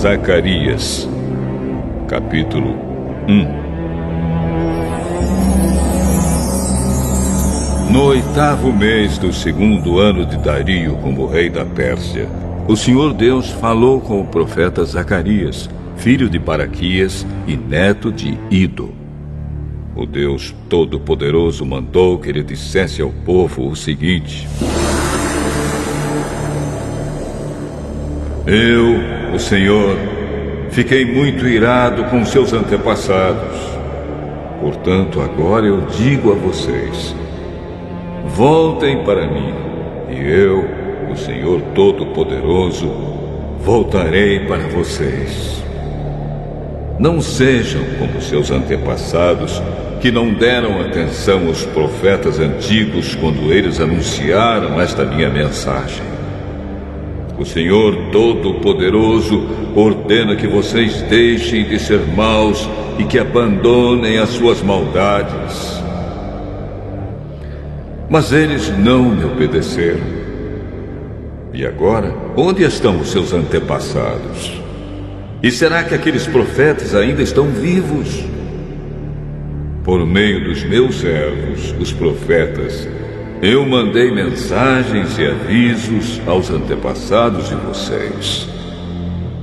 Zacarias, capítulo 1. No 8º mês do 2º ano de Dario como rei da Pérsia, o Senhor Deus falou com o profeta Zacarias, filho de Baraquias e neto de Ido. O Deus Todo-Poderoso mandou que ele dissesse ao povo o seguinte: Eu, o Senhor, fiquei muito irado com seus antepassados. Portanto, agora eu digo a vocês: voltem para mim, e eu, o Senhor Todo-Poderoso, voltarei para vocês. Não sejam como seus antepassados, que não deram atenção aos profetas antigos quando eles anunciaram esta minha mensagem. O Senhor Todo-Poderoso ordena que vocês deixem de ser maus e que abandonem as suas maldades. Mas eles não me obedeceram. E agora, onde estão os seus antepassados? E será que aqueles profetas ainda estão vivos? Por meio dos meus servos, os profetas, eu mandei mensagens e avisos aos antepassados de vocês.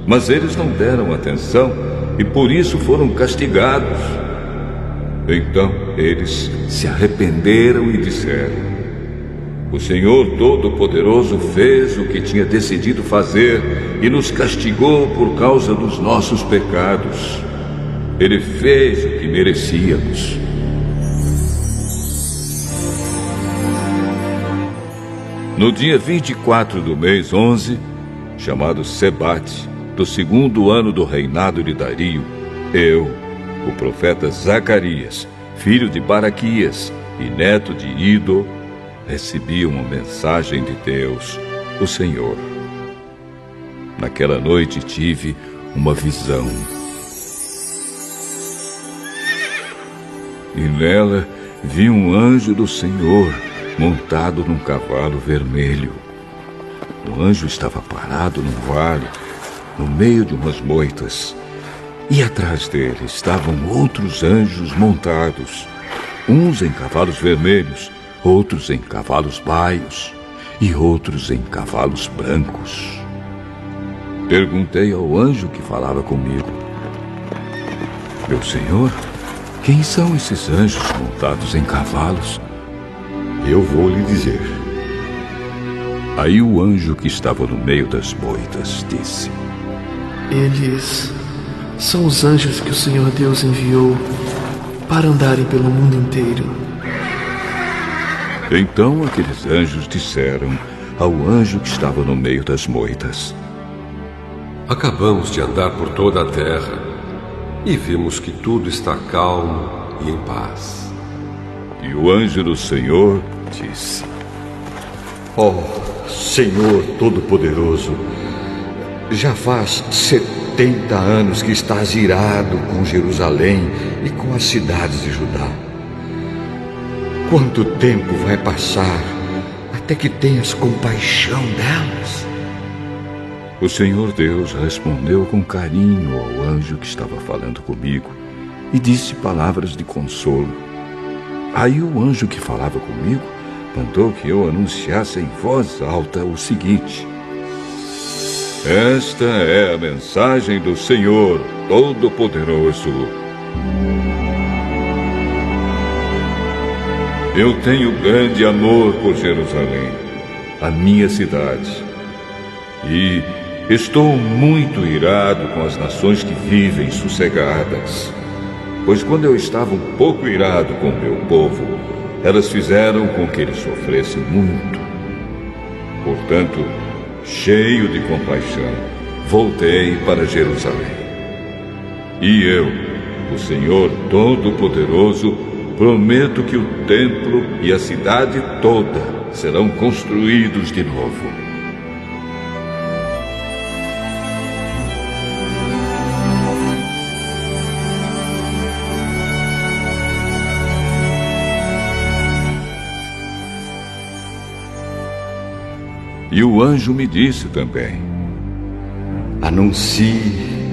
Mas eles não deram atenção e por isso foram castigados. Então eles se arrependeram e disseram: o Senhor Todo-Poderoso fez o que tinha decidido fazer e nos castigou por causa dos nossos pecados. Ele fez o que merecíamos. No dia 24 do mês 11, chamado Sebate, do 2º ano do reinado de Dario, eu, o profeta Zacarias, filho de Baraquias e neto de Ido, recebi uma mensagem de Deus, o Senhor. Naquela noite tive uma visão. E nela vi um anjo do Senhor montado num cavalo vermelho. O anjo estava parado num vale, no meio de umas moitas. E atrás dele estavam outros anjos montados, uns em cavalos vermelhos, outros em cavalos baios e outros em cavalos brancos. Perguntei ao anjo que falava comigo: meu senhor, quem são esses anjos montados em cavalos? Eu vou lhe dizer. Aí o anjo que estava no meio das moitas disse: eles são os anjos que o Senhor Deus enviou para andarem pelo mundo inteiro. Então aqueles anjos disseram ao anjo que estava no meio das moitas: acabamos de andar por toda a terra e vimos que tudo está calmo e em paz. E o anjo do Senhor disse: ó Senhor Todo-Poderoso, já faz 70 anos que estás irado com Jerusalém e com as cidades de Judá. Quanto tempo vai passar até que tenhas compaixão delas? O Senhor Deus respondeu com carinho ao anjo que estava falando comigo e disse palavras de consolo. Aí o anjo que falava comigo mandou que eu anunciasse em voz alta o seguinte: esta é a mensagem do Senhor Todo-Poderoso. Eu tenho grande amor por Jerusalém, a minha cidade, e estou muito irado com as nações que vivem sossegadas. Pois quando eu estava um pouco irado com o meu povo, elas fizeram com que ele sofresse muito. Portanto, cheio de compaixão, voltei para Jerusalém. E eu, o Senhor Todo-Poderoso, prometo que o templo e a cidade toda serão construídos de novo. E o anjo me disse também: anuncie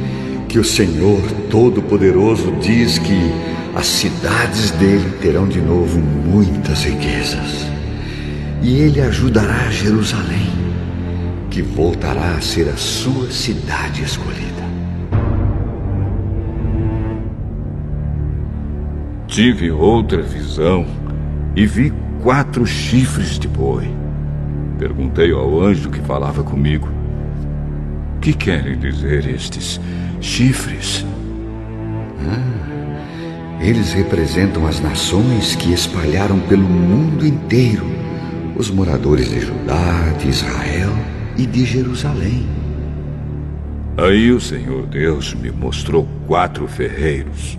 Porque o Senhor Todo-Poderoso diz que as cidades dele terão de novo muitas riquezas. E ele ajudará Jerusalém, que voltará a ser a sua cidade escolhida. Tive outra visão e vi 4 chifres de boi. Perguntei ao anjo que falava comigo: o que querem dizer estes chifres? Eles representam as nações que espalharam pelo mundo inteiro, os moradores de Judá, de Israel e de Jerusalém. Aí o Senhor Deus me mostrou 4 ferreiros.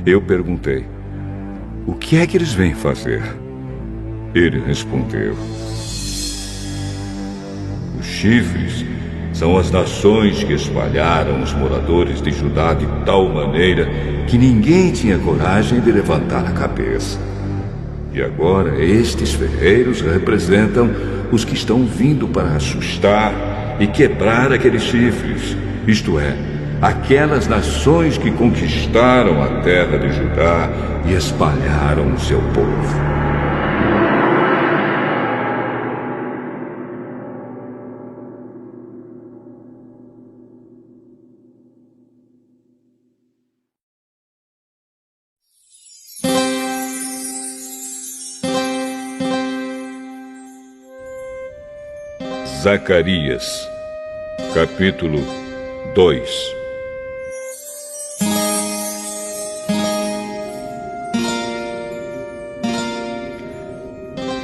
Eu perguntei: o que é que eles vêm fazer? Ele respondeu: os chifres são as nações que espalharam os moradores de Judá de tal maneira que ninguém tinha coragem de levantar a cabeça. E agora estes ferreiros representam os que estão vindo para assustar e quebrar aqueles chifres, isto é, aquelas nações que conquistaram a terra de Judá e espalharam o seu povo. Zacarias, capítulo 2.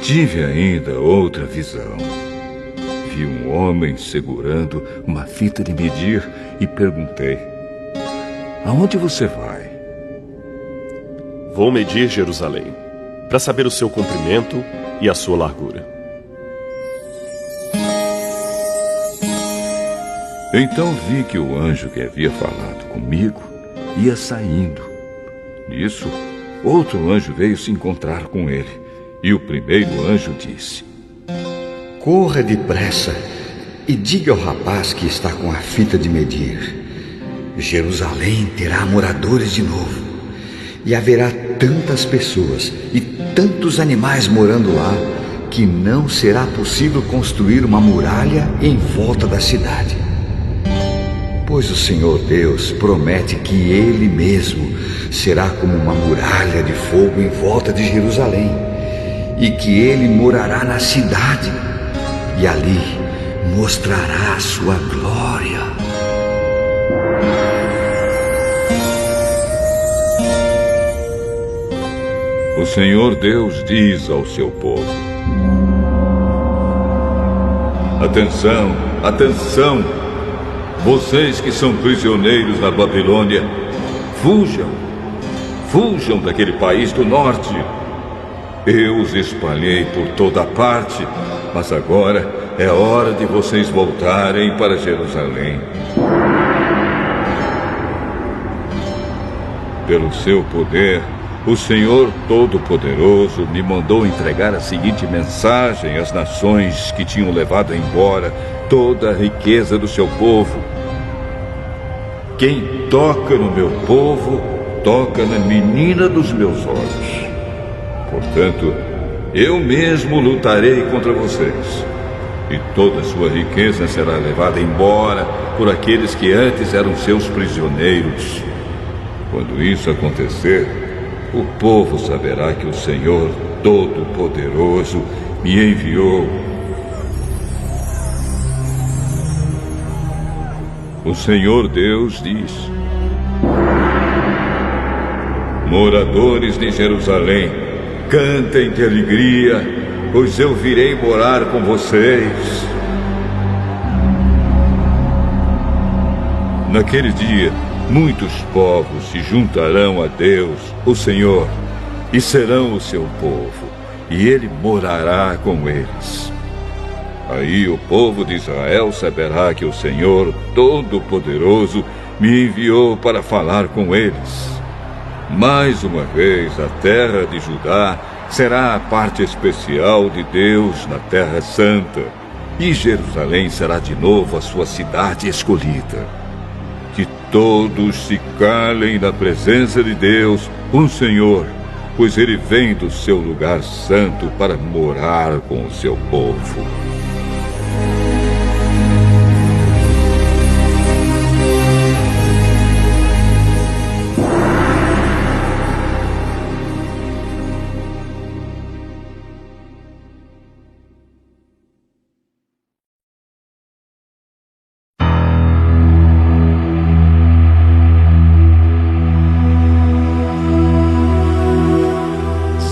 Tive ainda outra visão. Vi um homem segurando uma fita de medir e perguntei: aonde você vai? Vou medir Jerusalém, para saber o seu comprimento e a sua largura. Então vi que o anjo que havia falado comigo ia saindo. Nisso, outro anjo veio se encontrar com ele. E o primeiro anjo disse: corra depressa e diga ao rapaz que está com a fita de medir: Jerusalém terá moradores de novo, e haverá tantas pessoas e tantos animais morando lá que não será possível construir uma muralha em volta da cidade. Pois o Senhor Deus promete que Ele mesmo será como uma muralha de fogo em volta de Jerusalém, e que Ele morará na cidade, e ali mostrará a sua glória. O Senhor Deus diz ao seu povo: atenção, atenção! Vocês que são prisioneiros na Babilônia, fujam! Fujam daquele país do norte! Eu os espalhei por toda parte, mas agora é hora de vocês voltarem para Jerusalém. Pelo seu poder, o Senhor Todo-Poderoso me mandou entregar a seguinte mensagem às nações que tinham levado embora toda a riqueza do seu povo: quem toca no meu povo, toca na menina dos meus olhos. Portanto, eu mesmo lutarei contra vocês, e toda a sua riqueza será levada embora por aqueles que antes eram seus prisioneiros. Quando isso acontecer, o povo saberá que o Senhor Todo-Poderoso me enviou. O Senhor Deus diz: moradores de Jerusalém, cantem de alegria, pois eu virei morar com vocês. Naquele dia, muitos povos se juntarão a Deus, o Senhor, e serão o seu povo, e Ele morará com eles. Aí o povo de Israel saberá que o Senhor Todo-Poderoso me enviou para falar com eles. Mais uma vez, a terra de Judá será a parte especial de Deus na Terra Santa, e Jerusalém será de novo a sua cidade escolhida. Que todos se calem na presença de Deus, o Senhor, pois Ele vem do seu lugar santo para morar com o seu povo.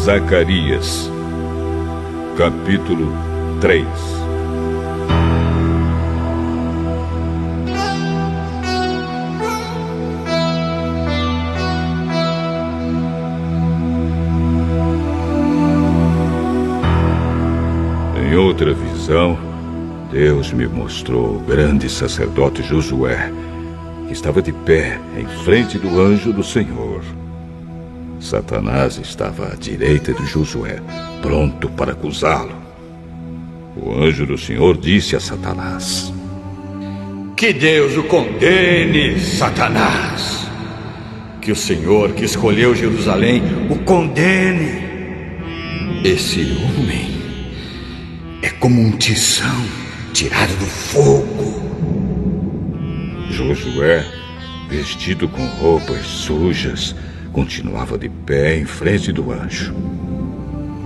Zacarias, capítulo 3. Em outra visão, Deus me mostrou o grande sacerdote Josué, que estava de pé em frente do anjo do Senhor. Satanás estava à direita de Josué, pronto para acusá-lo. O anjo do Senhor disse a Satanás: Que Deus o condene, Satanás! Que o Senhor que escolheu Jerusalém o condene! Esse homem é como um tição tirado do fogo. Josué, vestido com roupas sujas, continuava de pé em frente do anjo.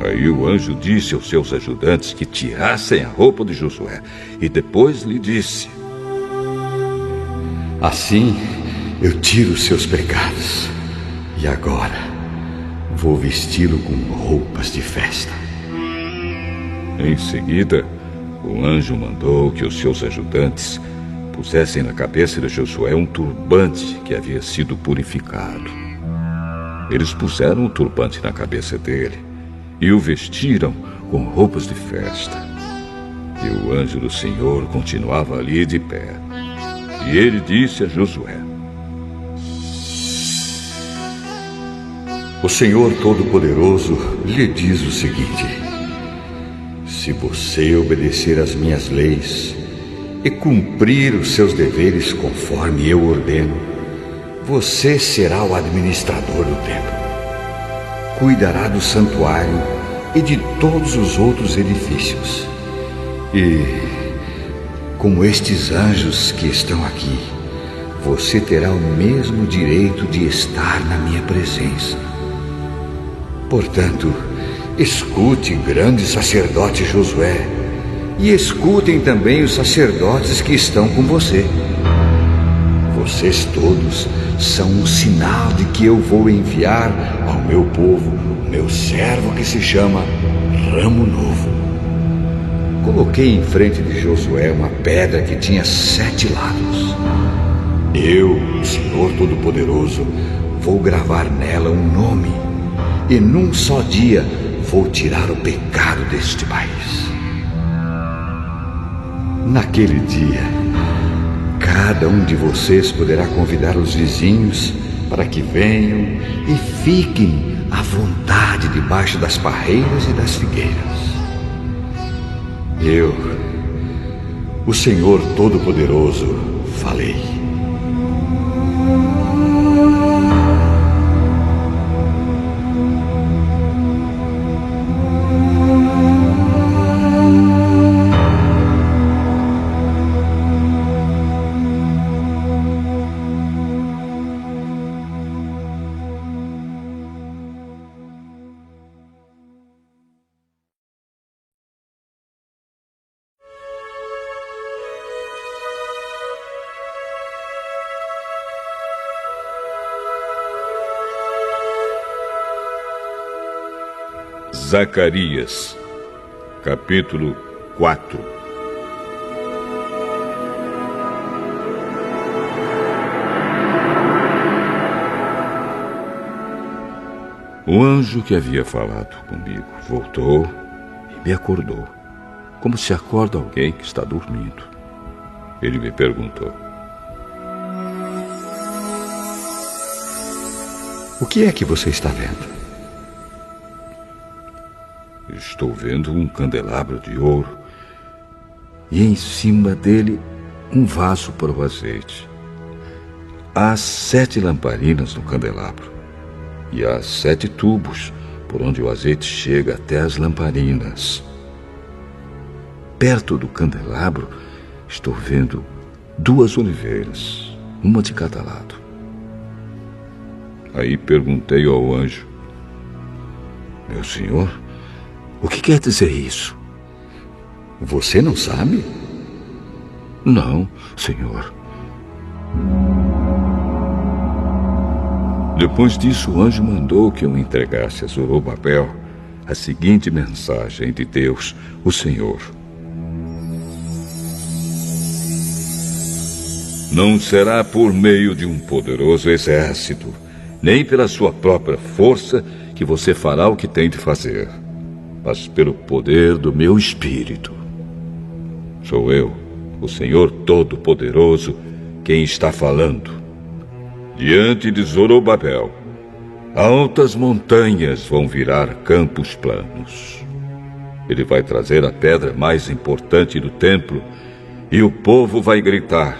Aí o anjo disse aos seus ajudantes que tirassem a roupa de Josué e depois lhe disse: Assim eu tiro os seus pecados e agora vou vesti-lo com roupas de festa. Em seguida, o anjo mandou que os seus ajudantes pusessem na cabeça de Josué um turbante que havia sido purificado. Eles puseram o turbante na cabeça dele e o vestiram com roupas de festa. E o anjo do Senhor continuava ali de pé. E ele disse a Josué: O Senhor Todo-Poderoso lhe diz o seguinte: se você obedecer às minhas leis e cumprir os seus deveres conforme eu ordeno, você será o administrador do templo. Cuidará do santuário e de todos os outros edifícios. E, como estes anjos que estão aqui, você terá o mesmo direito de estar na minha presença. Portanto, escute, grande sacerdote Josué, e escutem também os sacerdotes que estão com você. Vocês todos são um sinal de que eu vou enviar ao meu povo o meu servo que se chama Ramo Novo. Coloquei em frente de Josué uma pedra que tinha 7 lados. Eu, o Senhor Todo-Poderoso, vou gravar nela um nome e num só dia vou tirar o pecado deste país. Naquele dia, cada um de vocês poderá convidar os vizinhos para que venham e fiquem à vontade debaixo das parreiras e das figueiras. Eu, o Senhor Todo-Poderoso, falei. Zacarias, capítulo 4. O anjo que havia falado comigo voltou e me acordou, como se acorda alguém que está dormindo. Ele me perguntou: O que é que você está vendo? Estou vendo um candelabro de ouro e em cima dele um vaso para o azeite. há 7 lamparinas no candelabro, e há 7 tubos por onde o azeite chega até as lamparinas. Perto do candelabro estou vendo 2 oliveiras, uma de cada lado. Aí perguntei ao anjo: meu senhor, o que quer dizer isso? Você não sabe? Não, senhor. Depois disso, o anjo mandou que eu entregasse a Zorobabel a seguinte mensagem de Deus, o Senhor: não será por meio de um poderoso exército, nem pela sua própria força, que você fará o que tem de fazer, mas pelo poder do meu Espírito. Sou eu, o Senhor Todo-Poderoso, quem está falando. Diante de Zorobabel, altas montanhas vão virar campos planos. Ele vai trazer a pedra mais importante do templo e o povo vai gritar: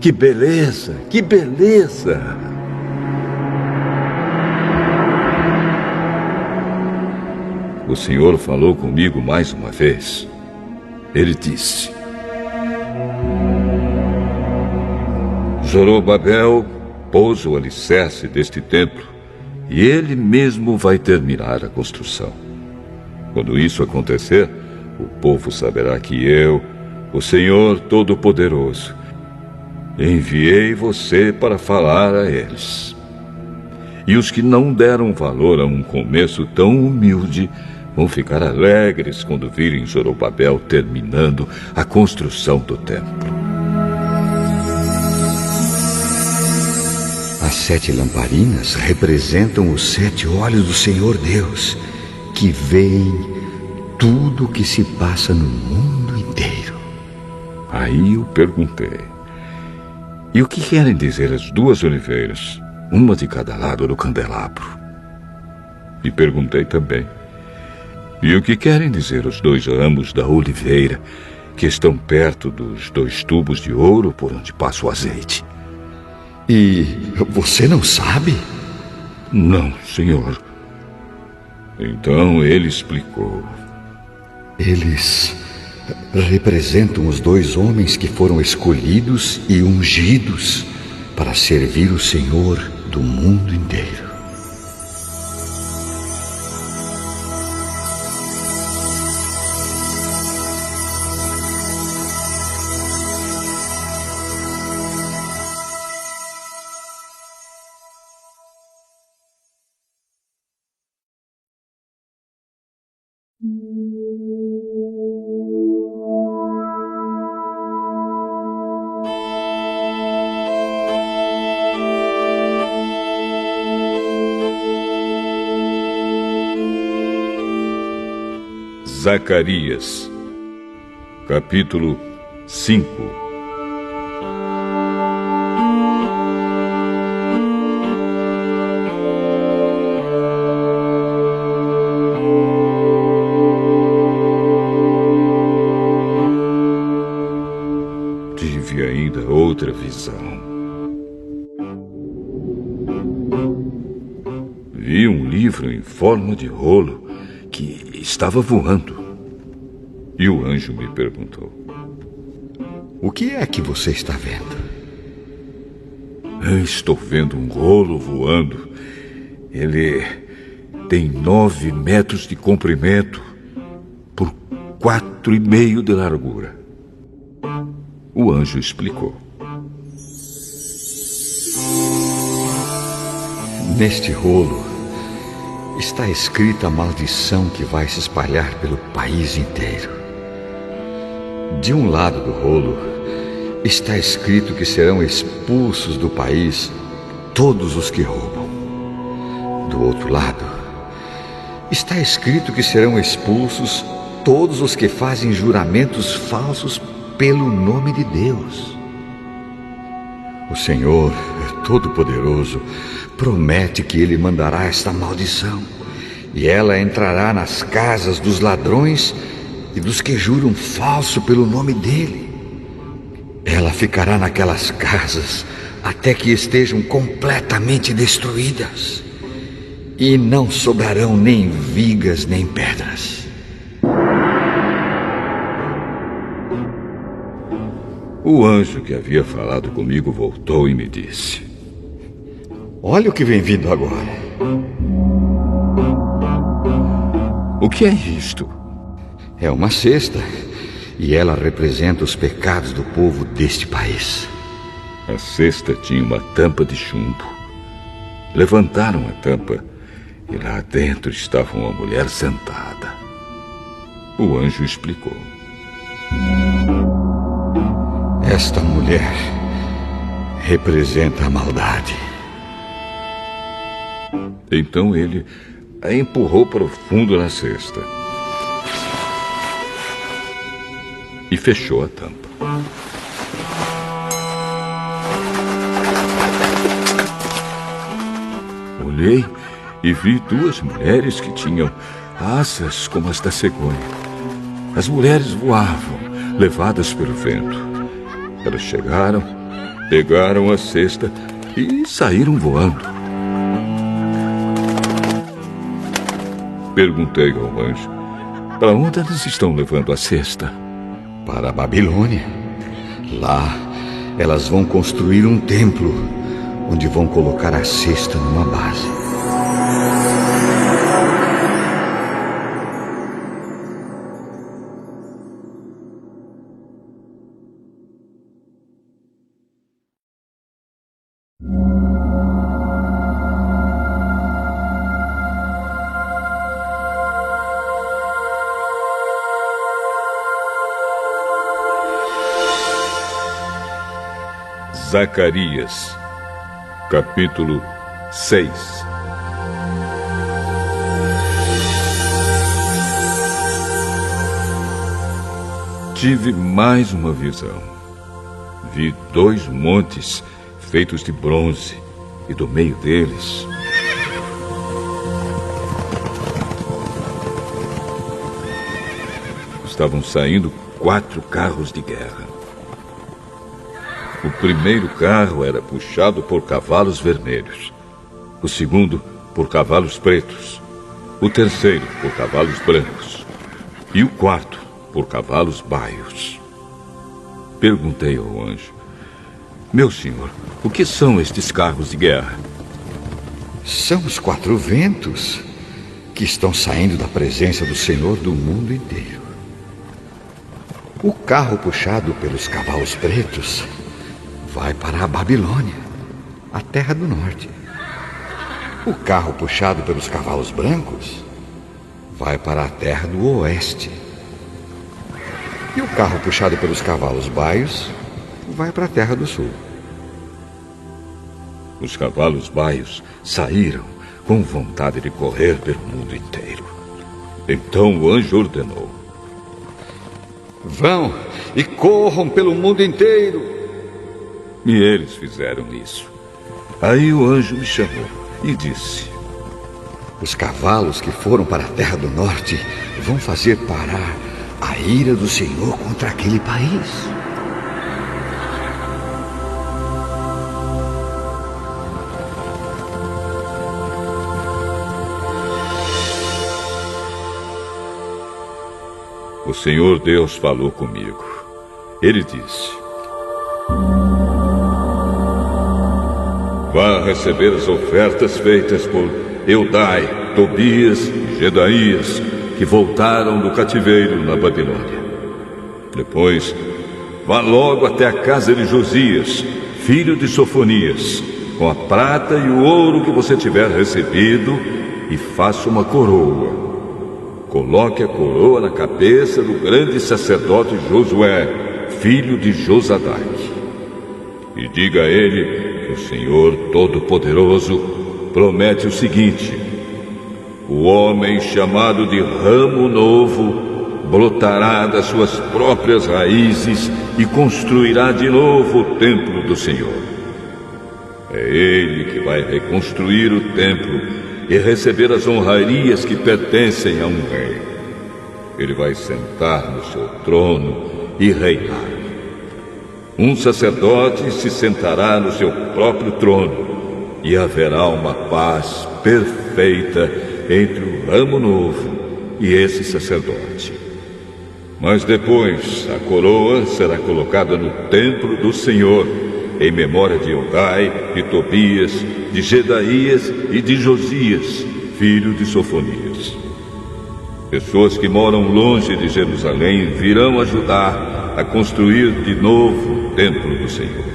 que beleza, que beleza! O Senhor falou comigo mais uma vez. Ele disse: Zorobabel pôs o alicerce deste templo e ele mesmo vai terminar a construção. Quando isso acontecer, o povo saberá que eu, o Senhor Todo-Poderoso, enviei você para falar a eles. E os que não deram valor a um começo tão humilde vão ficar alegres quando virem Zorobabel terminando a construção do templo. As 7 lamparinas representam os 7 olhos do Senhor Deus, que veem tudo o que se passa no mundo inteiro. Aí eu perguntei: e o que querem dizer as 2 oliveiras, uma de cada lado do candelabro? E perguntei também: e o que querem dizer os 2 ramos da oliveira que estão perto dos 2 tubos de ouro por onde passa o azeite? E você não sabe? Não, senhor. Então ele explicou: eles representam os 2 homens que foram escolhidos e ungidos para servir o Senhor do mundo inteiro. Zacarias, capítulo 5. Tive ainda outra visão. Vi um livro em forma de rolo que estava voando. E o anjo me perguntou: o que é que você está vendo? Estou vendo um rolo voando. Ele tem 9 metros de comprimento por 4,5 de largura. O anjo explicou: neste rolo está escrita a maldição que vai se espalhar pelo país inteiro. De um lado do rolo está escrito que serão expulsos do país todos os que roubam. Do outro lado está escrito que serão expulsos todos os que fazem juramentos falsos pelo nome de Deus. O Senhor Todo-Poderoso promete que Ele mandará esta maldição, e ela entrará nas casas dos ladrões e dos que juram falso pelo nome dEle. Ela ficará naquelas casas até que estejam completamente destruídas, e não sobrarão nem vigas nem pedras. O anjo que havia falado comigo voltou e me disse: Olha o que vem vindo agora. O que é isto? É uma cesta, e ela representa os pecados do povo deste país. A cesta tinha uma tampa de chumbo. Levantaram a tampa e lá dentro estava uma mulher sentada. O anjo explicou: Esta mulher representa a maldade. Então ele a empurrou para o fundo da cesta e fechou a tampa. Olhei e vi duas mulheres que tinham asas como as da cegonha. As mulheres voavam, levadas pelo vento. Elas chegaram, pegaram a cesta e saíram voando. Perguntei ao anjo: para onde elas estão levando a cesta? Para a Babilônia. Lá, elas vão construir um templo, onde vão colocar a cesta numa base. Zacarias, capítulo 6. Tive mais uma visão. Vi 2 montes feitos de bronze, e do meio deles estavam saindo 4 carros de guerra. O primeiro carro era puxado por cavalos vermelhos, o segundo por cavalos pretos, o terceiro por cavalos brancos e o quarto por cavalos baios. Perguntei ao anjo: meu senhor, o que são estes carros de guerra? São os 4 ventos que estão saindo da presença do Senhor do mundo inteiro. O carro puxado pelos cavalos pretos vai para a Babilônia, a terra do norte. O carro puxado pelos cavalos brancos vai para a terra do oeste. E o carro puxado pelos cavalos baios vai para a terra do sul. Os cavalos baios saíram com vontade de correr pelo mundo inteiro. Então o anjo ordenou: vão e corram pelo mundo inteiro. E eles fizeram isso. Aí o anjo me chamou e disse: os cavalos que foram para a terra do norte vão fazer parar a ira do Senhor contra aquele país. O Senhor Deus falou comigo. Ele disse: vá receber as ofertas feitas por Eudai, Tobias e Gedaías, que voltaram do cativeiro na Babilônia. Depois, vá logo até a casa de Josias, filho de Sofonias, com a prata e o ouro que você tiver recebido, e faça uma coroa. Coloque a coroa na cabeça do grande sacerdote Josué, filho de Josadaque. E diga a ele que o Senhor Todo-Poderoso promete o seguinte: o homem chamado de ramo novo brotará das suas próprias raízes e construirá de novo o templo do Senhor. É ele que vai reconstruir o templo e receber as honrarias que pertencem a um rei. Ele vai sentar no seu trono e reinar. Um sacerdote se sentará no seu próprio trono e haverá uma paz perfeita entre o ramo novo e esse sacerdote. Mas depois a coroa será colocada no templo do Senhor, em memória de Eldai, de Tobias, de Gedaías e de Josias, filho de Sofonias. Pessoas que moram longe de Jerusalém virão ajudar a construir de novo o templo do Senhor.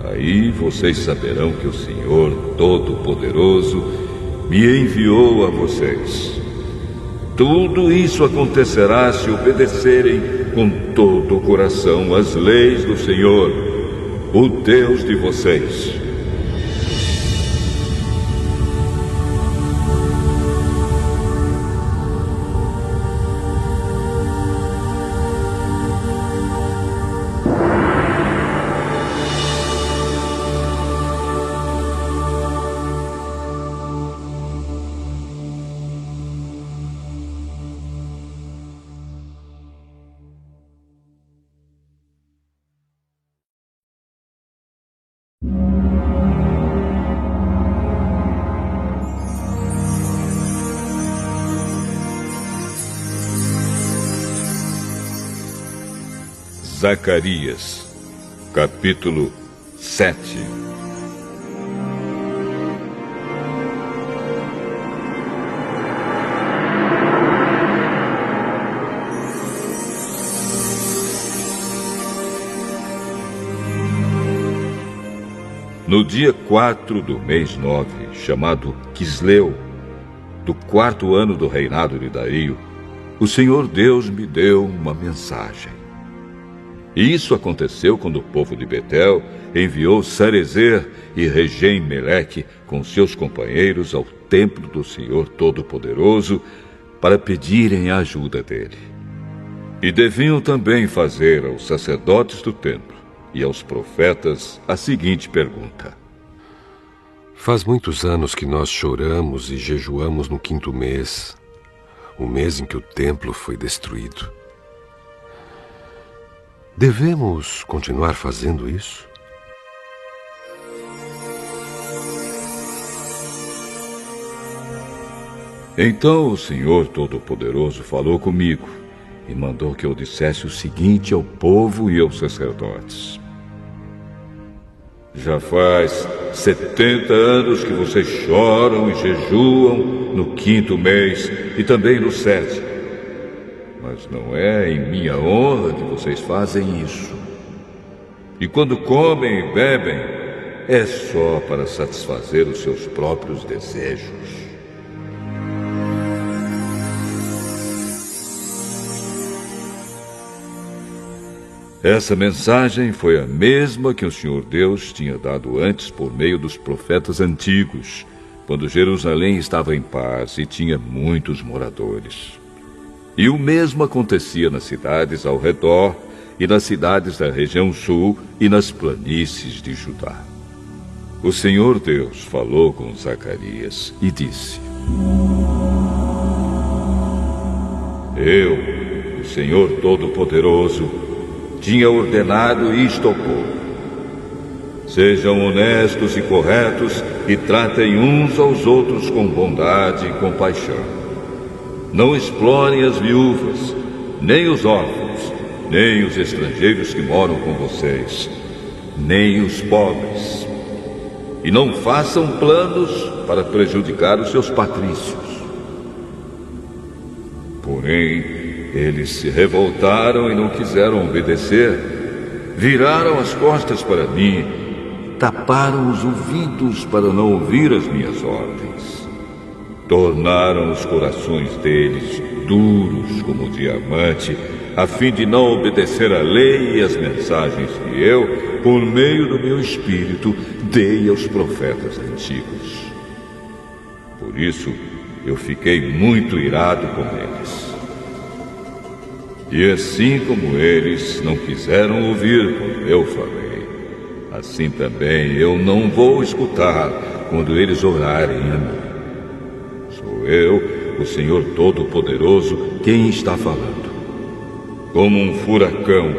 Aí vocês saberão que o Senhor Todo-Poderoso me enviou a vocês. Tudo isso acontecerá se obedecerem com todo o coração às leis do Senhor, o Deus de vocês. Zacarias, capítulo 7. No dia 4 do mês 9, chamado Quisleu, do 4º ano do reinado de Dario, o Senhor Deus me deu uma mensagem. E isso aconteceu quando o povo de Betel enviou Sarezer e Regem-Meleque com seus companheiros ao templo do Senhor Todo-Poderoso para pedirem a ajuda dele. E deviam também fazer aos sacerdotes do templo e aos profetas a seguinte pergunta: Faz muitos anos que nós choramos e jejuamos no 5º mês, o mês em que o templo foi destruído. Devemos continuar fazendo isso? Então o Senhor Todo-Poderoso falou comigo e mandou que eu dissesse o seguinte ao povo e aos sacerdotes: Já faz 70 anos que vocês choram e jejuam no 5º mês e também no 7º. Mas não é em minha honra que vocês fazem isso. E quando comem e bebem, é só para satisfazer os seus próprios desejos. Essa mensagem foi a mesma que o Senhor Deus tinha dado antes por meio dos profetas antigos, quando Jerusalém estava em paz e tinha muitos moradores. E o mesmo acontecia nas cidades ao redor e nas cidades da região sul e nas planícies de Judá. O Senhor Deus falou com Zacarias e disse: Eu, o Senhor Todo-Poderoso, tinha ordenado isto ao povo: Sejam honestos e corretos e tratem uns aos outros com bondade e compaixão. Não explorem as viúvas, nem os órfãos, nem os estrangeiros que moram com vocês, nem os pobres. E não façam planos para prejudicar os seus patrícios. Porém, eles se revoltaram e não quiseram obedecer. Viraram as costas para mim, taparam os ouvidos para não ouvir as minhas ordens. Tornaram os corações deles duros como diamante, a fim de não obedecer à lei e às mensagens que eu, por meio do meu espírito, dei aos profetas antigos. Por isso, eu fiquei muito irado com eles. E assim como eles não quiseram ouvir quando eu falei, assim também eu não vou escutar quando eles orarem a mim. Sou eu, o Senhor Todo-Poderoso, quem está falando. Como um furacão,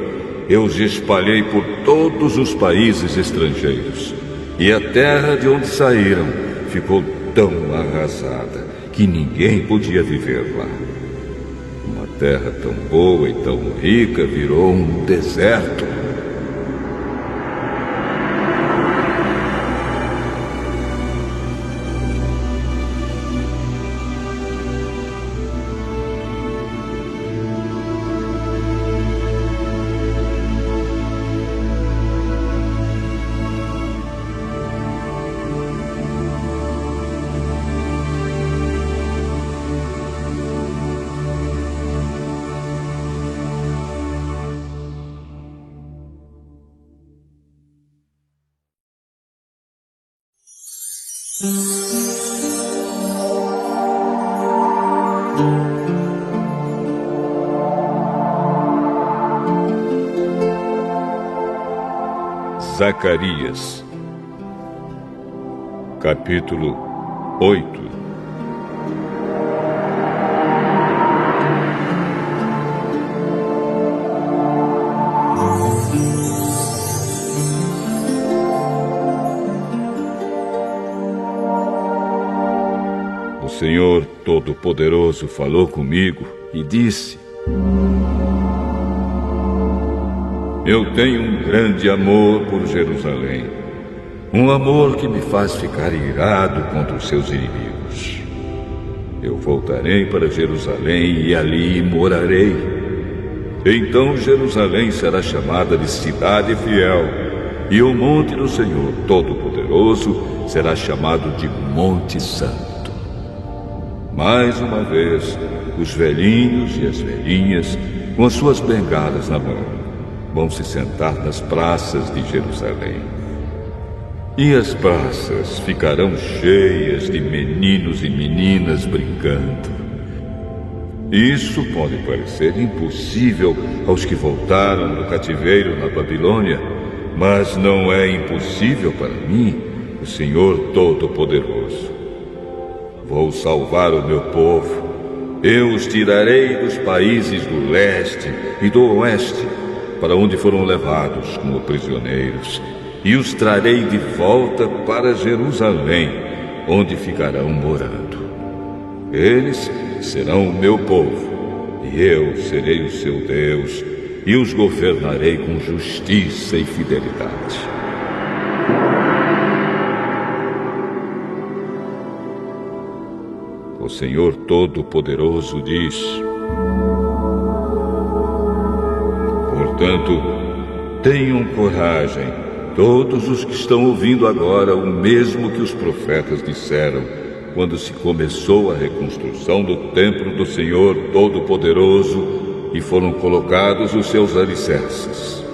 eu os espalhei por todos os países estrangeiros. E a terra de onde saíram ficou tão arrasada que ninguém podia viver lá. Uma terra tão boa e tão rica virou um deserto. Zacarias, capítulo 8. O Senhor Todo-Poderoso falou comigo e disse: eu tenho um grande amor por Jerusalém, um amor que me faz ficar irado contra os seus inimigos. Eu voltarei para Jerusalém e ali morarei. Então Jerusalém será chamada de cidade fiel, e o monte do Senhor Todo-Poderoso será chamado de Monte Santo. Mais uma vez, os velhinhos e as velhinhas, com as suas bengalas na mão, vão se sentar nas praças de Jerusalém. E as praças ficarão cheias de meninos e meninas brincando. Isso pode parecer impossível aos que voltaram do cativeiro na Babilônia, mas não é impossível para mim, o Senhor Todo-Poderoso. Vou salvar o meu povo. Eu os tirarei dos países do leste e do oeste, para onde foram levados como prisioneiros, e os trarei de volta para Jerusalém, onde ficarão morando. Eles serão o meu povo, e eu serei o seu Deus, e os governarei com justiça e fidelidade. O Senhor Todo-Poderoso diz: portanto, tenham coragem, todos os que estão ouvindo agora o mesmo que os profetas disseram, quando se começou a reconstrução do templo do Senhor Todo-Poderoso e foram colocados os seus alicerces.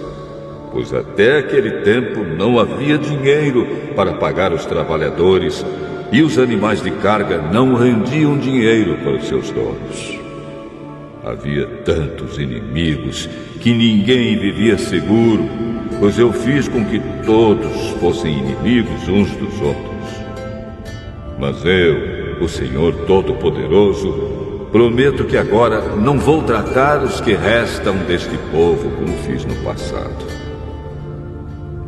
Pois até aquele tempo não havia dinheiro para pagar os trabalhadores, e os animais de carga não rendiam dinheiro para os seus donos. Havia tantos inimigos que ninguém vivia seguro, pois eu fiz com que todos fossem inimigos uns dos outros. Mas eu, o Senhor Todo-Poderoso, prometo que agora não vou tratar os que restam deste povo como fiz no passado.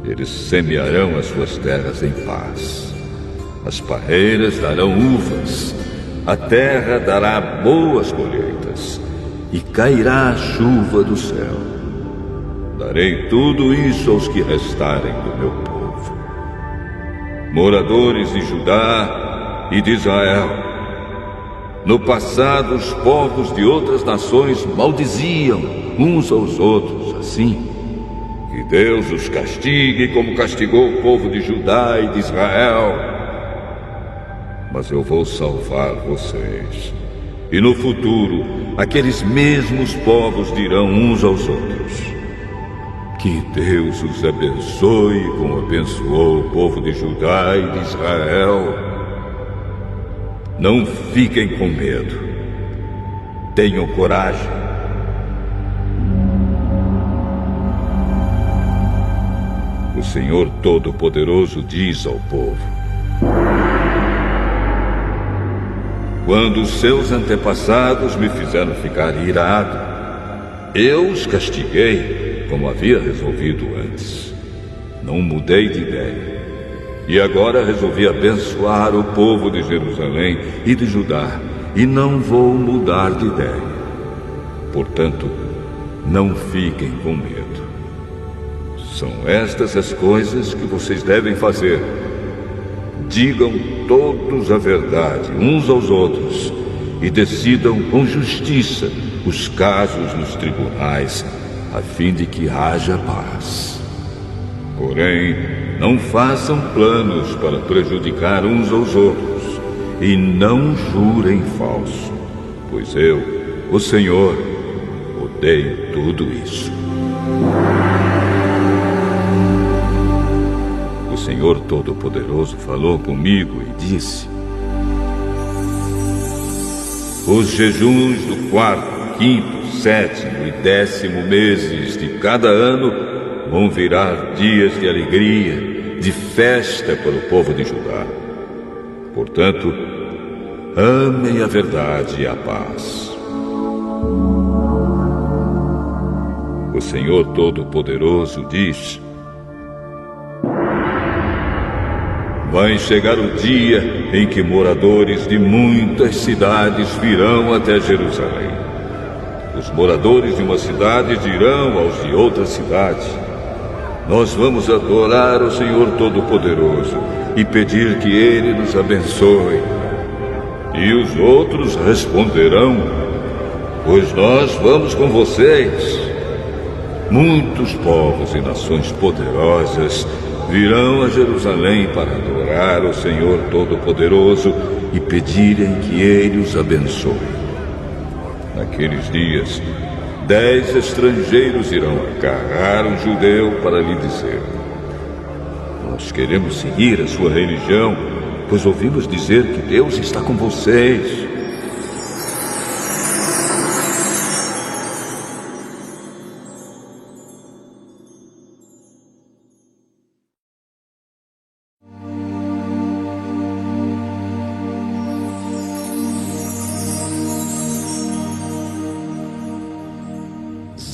Eles semearão as suas terras em paz. As parreiras darão uvas, a terra dará boas colheitas, e cairá a chuva do céu. Darei tudo isso aos que restarem do meu povo. Moradores de Judá e de Israel. No passado, os povos de outras nações maldiziam uns aos outros assim. Que Deus os castigue como castigou o povo de Judá e de Israel. Mas eu vou salvar vocês. E no futuro, aqueles mesmos povos dirão uns aos outros: que Deus os abençoe como abençoou o povo de Judá e de Israel. Não fiquem com medo. Tenham coragem. O Senhor Todo-Poderoso diz ao povo: quando os seus antepassados me fizeram ficar irado, eu os castiguei. como havia resolvido antes. Não mudei de ideia. E agora resolvi abençoar o povo de Jerusalém e de Judá, e não vou mudar de ideia. Portanto, não fiquem com medo. São estas as coisas que vocês devem fazer. Digam todos a verdade uns aos outros e decidam com justiça os casos nos tribunais, a fim de que haja paz. Porém, não façam planos para prejudicar uns aos outros e não jurem falso, pois eu, o Senhor, odeio tudo isso. O Senhor Todo-Poderoso falou comigo e disse: os jejuns do 4º, 5º, 7º e 10º meses de cada ano vão virar dias de alegria, de festa para o povo de Judá. Portanto, amem a verdade e a paz. O Senhor Todo-Poderoso diz: vai chegar o dia em que moradores de muitas cidades virão até Jerusalém. Os moradores de uma cidade dirão aos de outra cidade: nós vamos adorar o Senhor Todo-Poderoso e pedir que Ele nos abençoe. E os outros responderão: pois nós vamos com vocês. Muitos povos e nações poderosas virão a Jerusalém para adorar o Senhor Todo-Poderoso e pedirem que Ele os abençoe. Naqueles dias, 10 estrangeiros irão agarrar um judeu para lhe dizer: nós queremos seguir a sua religião, pois ouvimos dizer que Deus está com vocês.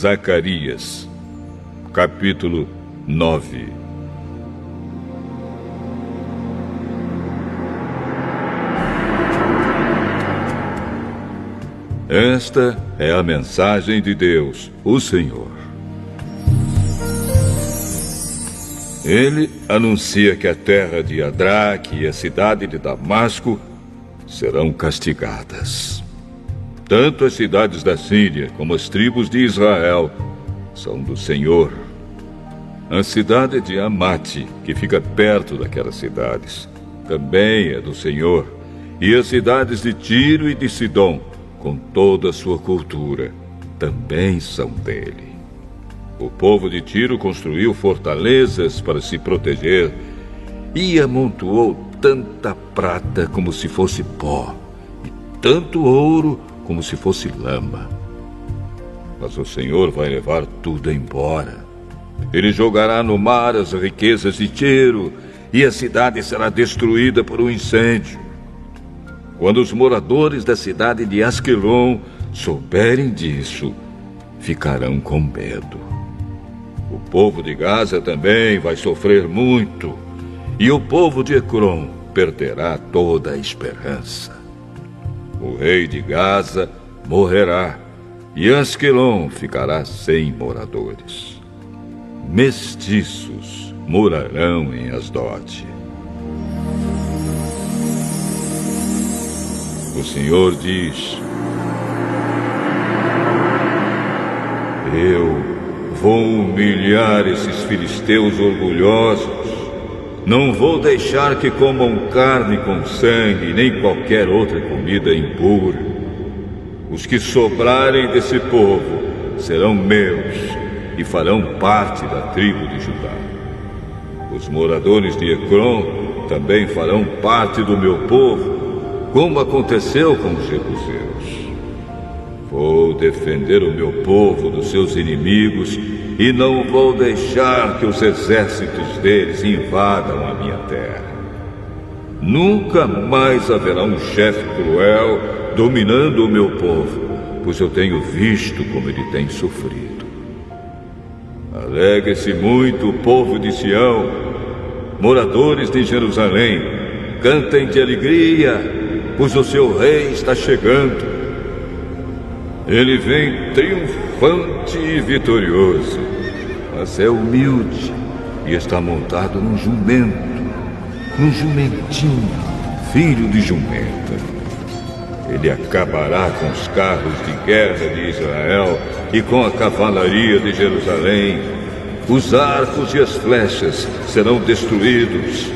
Zacarias, capítulo 9. Esta é a mensagem de Deus, o Senhor. Ele anuncia que a terra de Adraque e a cidade de Damasco serão castigadas. Tanto as cidades da Síria como as tribos de Israel são do Senhor. A cidade de Amate, que fica perto daquelas cidades, também é do Senhor. E as cidades de Tiro e de Sidom, com toda a sua cultura, também são dele. O povo de Tiro construiu fortalezas para se proteger e amontoou tanta prata como se fosse pó, e tanto ouro como se fosse lama. Mas o Senhor vai levar tudo embora. Ele jogará no mar as riquezas de Tiro, e a cidade será destruída por um incêndio. Quando os moradores da cidade de Asquelon souberem disso, ficarão com medo. O povo de Gaza também vai sofrer muito, e o povo de Ecrom perderá toda a esperança. O rei de Gaza morrerá, e Asquelon ficará sem moradores. Mestiços morarão em Asdod. O Senhor diz: eu vou humilhar esses filisteus orgulhosos. Não vou deixar que comam carne com sangue, nem qualquer outra comida impura. Os que sobrarem desse povo serão meus e farão parte da tribo de Judá. Os moradores de Ecrom também farão parte do meu povo, como aconteceu com os jebuseus. Vou defender o meu povo dos seus inimigos e não vou deixar que os exércitos deles invadam a minha terra. Nunca mais haverá um chefe cruel dominando o meu povo, pois eu tenho visto como ele tem sofrido. Alegre-se muito o povo de Sião, moradores de Jerusalém, cantem de alegria, pois o seu rei está chegando. Ele vem triunfante e vitorioso, mas é humilde e está montado num jumentinho, filho de jumenta. Ele acabará com os carros de guerra de Israel e com a cavalaria de Jerusalém. Os arcos e as flechas serão destruídos.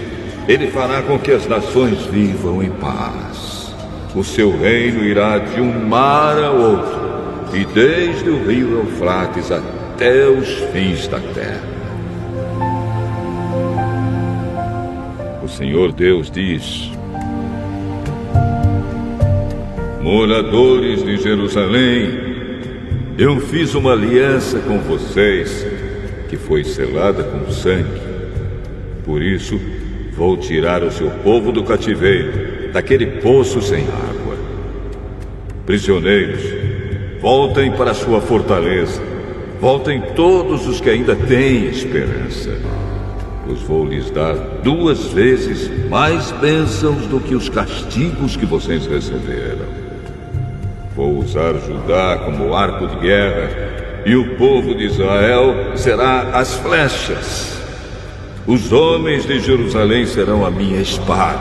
Ele fará com que as nações vivam em paz. O seu reino irá de um mar ao outro, e desde o rio Eufrates até os fins da terra. O Senhor Deus diz: moradores de Jerusalém, eu fiz uma aliança com vocês, que foi selada com sangue. Por isso, vou tirar o seu povo do cativeiro, daquele poço sem água. Prisioneiros, voltem para sua fortaleza. Voltem todos os que ainda têm esperança. Pois vou lhes dar 2 vezes mais bênçãos do que os castigos que vocês receberam. Vou usar Judá como arco de guerra, e o povo de Israel será as flechas. Os homens de Jerusalém serão a minha espada,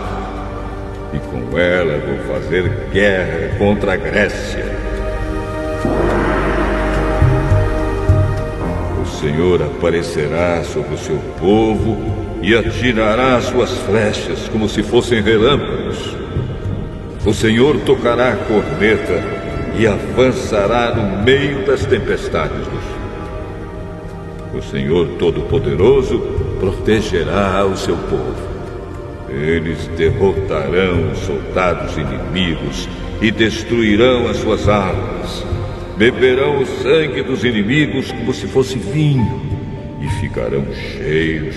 e com ela vou fazer guerra contra a Grécia. O Senhor aparecerá sobre o seu povo e atirará suas flechas como se fossem relâmpagos. O Senhor tocará a corneta e avançará no meio das tempestades do sul. O Senhor Todo-Poderoso protegerá o seu povo. Eles derrotarão os soldados inimigos e destruirão as suas armas. Beberão o sangue dos inimigos como se fosse vinho e ficarão cheios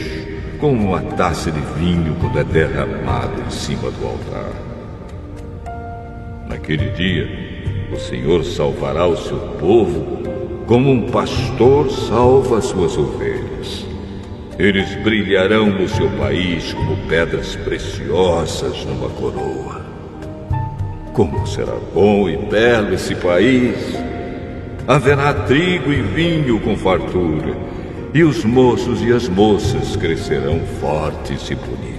como uma taça de vinho quando é derramado em cima do altar. Naquele dia, o Senhor salvará o seu povo como um pastor salva as suas ovelhas. Eles brilharão no seu país como pedras preciosas numa coroa. Como será bom e belo esse país! Haverá trigo e vinho com fartura, e os moços e as moças crescerão fortes e bonitos.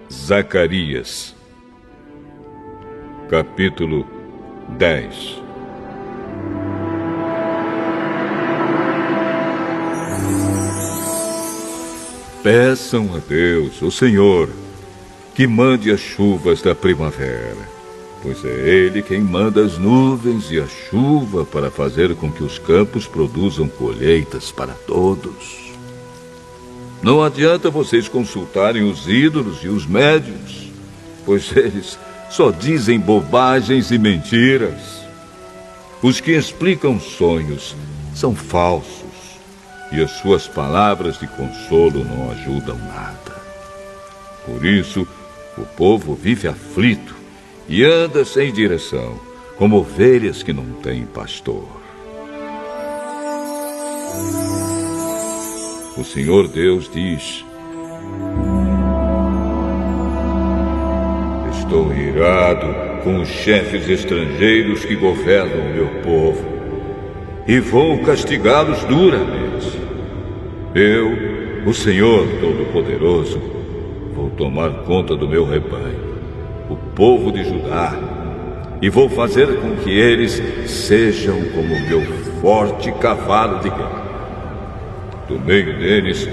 Zacarias, capítulo 10. Peçam a Deus, o Senhor, que mande as chuvas da primavera, pois é Ele quem manda as nuvens e a chuva para fazer com que os campos produzam colheitas para todos. Não adianta vocês consultarem os ídolos e os médiuns, pois eles só dizem bobagens e mentiras. Os que explicam sonhos são falsos, e as suas palavras de consolo não ajudam nada. Por isso, o povo vive aflito e anda sem direção, como ovelhas que não têm pastor. O Senhor Deus diz: estou irado com os chefes estrangeiros que governam o meu povo, e vou castigá-los duramente. Eu, o Senhor Todo-Poderoso, vou tomar conta do meu rebanho, o povo de Judá, e vou fazer com que eles sejam como meu forte cavalo de guerra. Do meio deles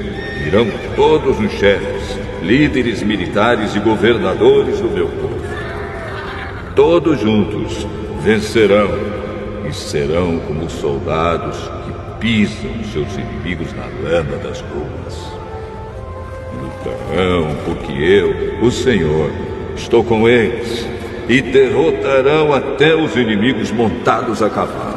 virão todos os chefes, líderes militares e governadores do meu povo. Todos juntos vencerão e serão como soldados que pisam seus inimigos na lama das ruas. Lutarão porque eu, o Senhor, estou com eles, e derrotarão até os inimigos montados a cavalo.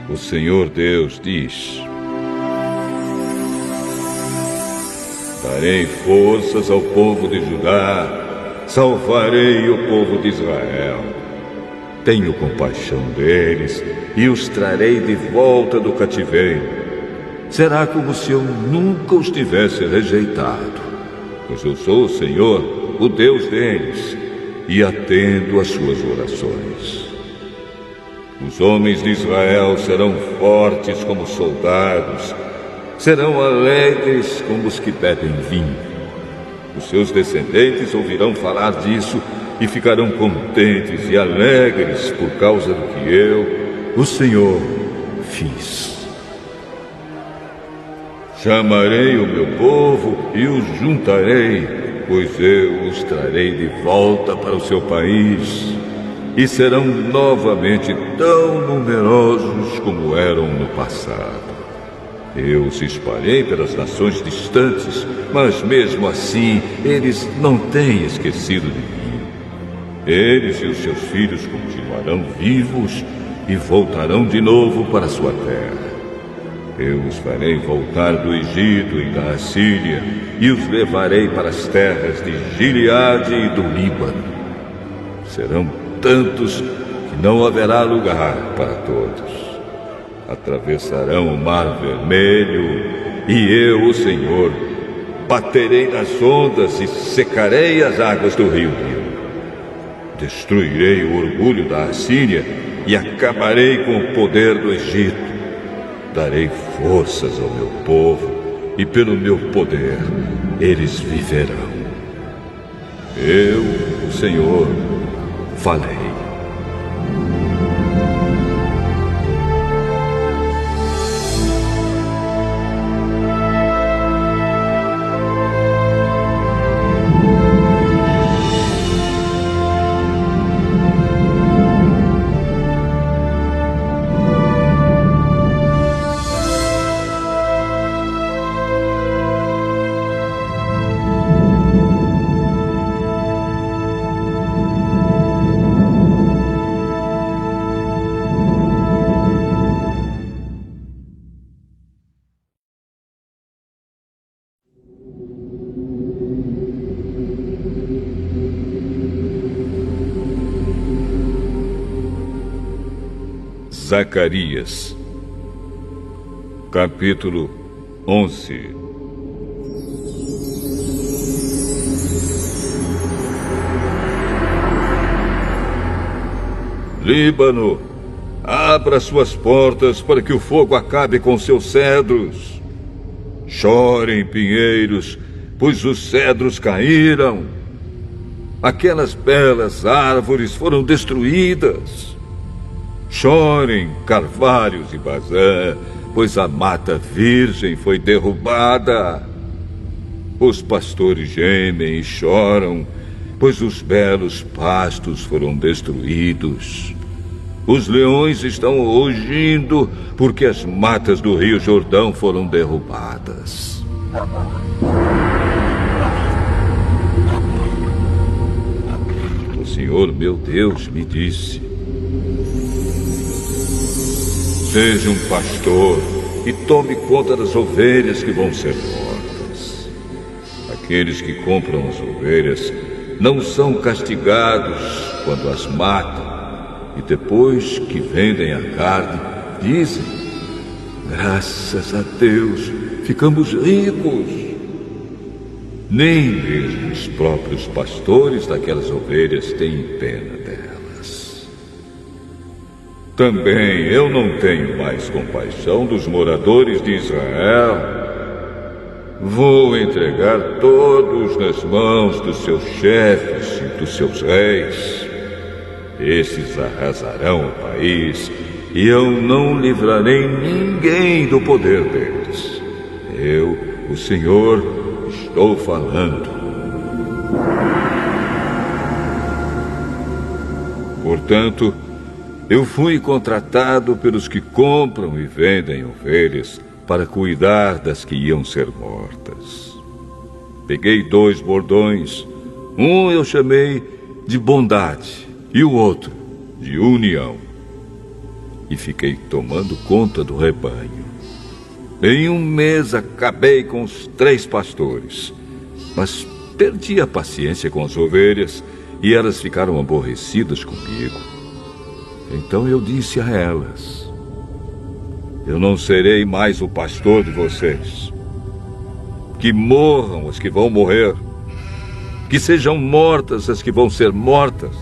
O Senhor Deus diz: darei forças ao povo de Judá, salvarei o povo de Israel. Tenho compaixão deles e os trarei de volta do cativeiro. Será como se eu nunca os tivesse rejeitado, pois eu sou o Senhor, o Deus deles, e atendo às suas orações. Os homens de Israel serão fortes como soldados, serão alegres como os que bebem vinho. Os seus descendentes ouvirão falar disso e ficarão contentes e alegres por causa do que eu, o Senhor, fiz. Chamarei o meu povo e os juntarei, pois eu os trarei de volta para o seu país, e serão novamente tão numerosos como eram no passado. Eu os espalhei pelas nações distantes, mas mesmo assim eles não têm esquecido de mim. Eles e os seus filhos continuarão vivos e voltarão de novo para sua terra. Eu os farei voltar do Egito e da Assíria e os levarei para as terras de Gileade e do Líbano. Serão tantos que não haverá lugar para todos. Atravessarão o Mar Vermelho e eu, o Senhor, baterei nas ondas e secarei as águas do rio Nilo. Destruirei o orgulho da Assíria e acabarei com o poder do Egito. Darei forças ao meu povo e pelo meu poder eles viverão. Eu, o Senhor, falei. Zacarias, capítulo 11. Líbano, abra suas portas para que o fogo acabe com seus cedros. Chorem, pinheiros, pois os cedros caíram. Aquelas belas árvores foram destruídas. Chorem, carvalhos e Bazã, pois a mata virgem foi derrubada. Os pastores gemem e choram, pois os belos pastos foram destruídos. Os leões estão rugindo, porque as matas do Rio Jordão foram derrubadas. O Senhor, meu Deus, me disse: seja um pastor e tome conta das ovelhas que vão ser mortas. Aqueles que compram as ovelhas não são castigados quando as matam, e depois que vendem a carne, dizem: graças a Deus, ficamos ricos. Nem mesmo os próprios pastores daquelas ovelhas têm pena delas. Também eu não tenho mais compaixão dos moradores de Israel. Vou entregar todos nas mãos dos seus chefes e dos seus reis. Esses arrasarão o país e eu não livrarei ninguém do poder deles. Eu, o Senhor, estou falando. Portanto, eu fui contratado pelos que compram e vendem ovelhas para cuidar das que iam ser mortas. Peguei 2 bordões. Um eu chamei de bondade e o outro de união. E fiquei tomando conta do rebanho. Em 1 mês acabei com os 3 pastores, mas perdi a paciência com as ovelhas e elas ficaram aborrecidas comigo. Então eu disse a elas: eu não serei mais o pastor de vocês. Que morram as que vão morrer, que sejam mortas as que vão ser mortas,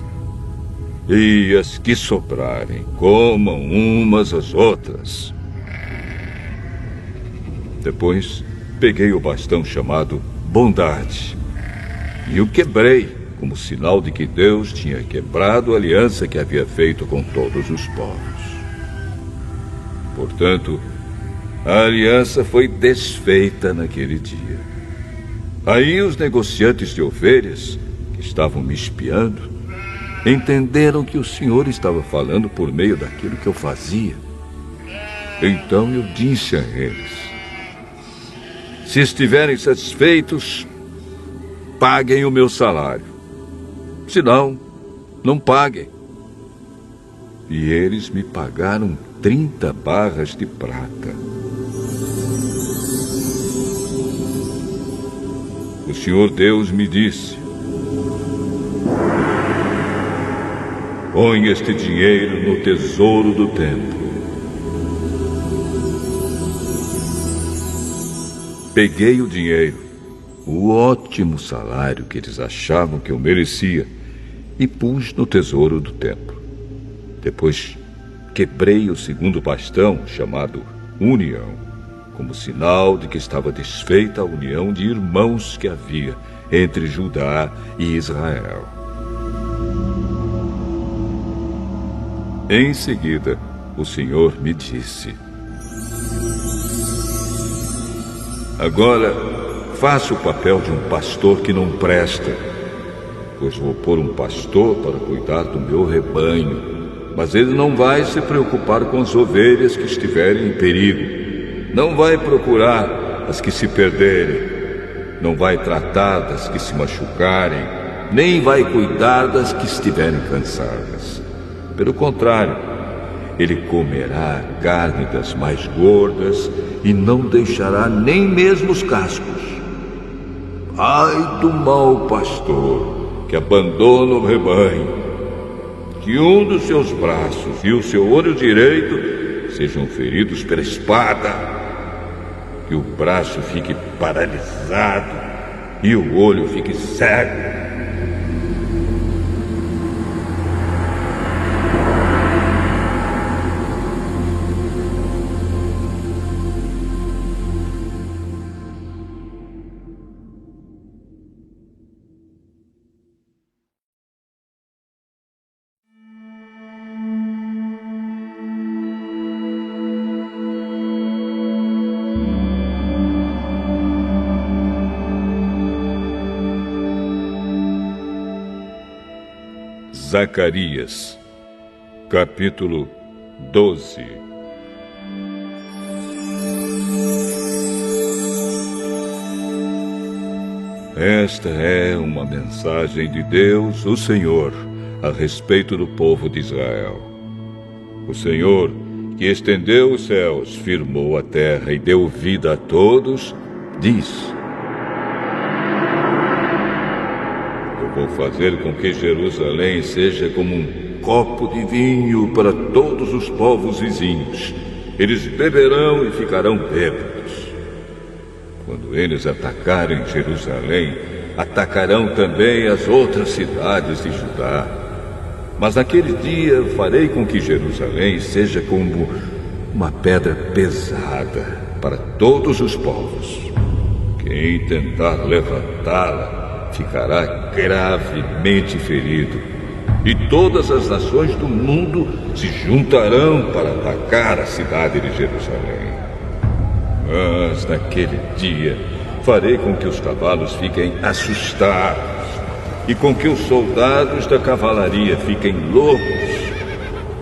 e as que sobrarem comam umas às outras. Depois peguei o bastão chamado bondade e o quebrei como sinal de que Deus tinha quebrado a aliança que havia feito com todos os povos. Portanto, a aliança foi desfeita naquele dia. Aí os negociantes de ovelhas, que estavam me espiando, entenderam que o Senhor estava falando por meio daquilo que eu fazia. Então eu disse a eles: se estiverem satisfeitos, paguem o meu salário. Se não, não paguem. E eles me pagaram 30 barras de prata. O Senhor Deus me disse: põe este dinheiro no tesouro do templo. Peguei o dinheiro, o ótimo salário que eles achavam que eu merecia, e pus no tesouro do templo. Depois quebrei o 2º bastão, chamado união, como sinal de que estava desfeita a união de irmãos que havia entre Judá e Israel. Em seguida, o Senhor me disse: agora, faça o papel de um pastor que não presta, pois vou pôr um pastor para cuidar do meu rebanho, mas ele não vai se preocupar com as ovelhas que estiverem em perigo, não vai procurar as que se perderem, não vai tratar das que se machucarem, nem vai cuidar das que estiverem cansadas. Pelo contrário, ele comerá a carne das mais gordas e não deixará nem mesmo os cascos. Ai do mau pastor que abandona o rebanho, que um dos seus braços e o seu olho direito sejam feridos pela espada, que o braço fique paralisado e o olho fique cego. Zacarias, capítulo 12. Esta é uma mensagem de Deus, o Senhor, a respeito do povo de Israel. O Senhor, que estendeu os céus, firmou a terra e deu vida a todos, diz: vou fazer com que Jerusalém seja como um copo de vinho para todos os povos vizinhos. Eles beberão e ficarão bêbados. Quando eles atacarem Jerusalém, atacarão também as outras cidades de Judá. Mas naquele dia farei com que Jerusalém seja como uma pedra pesada para todos os povos. Quem tentar levantá-la ficará gravemente ferido, e todas as nações do mundo se juntarão para atacar a cidade de Jerusalém. Mas naquele dia farei com que os cavalos fiquem assustados e com que os soldados da cavalaria fiquem loucos.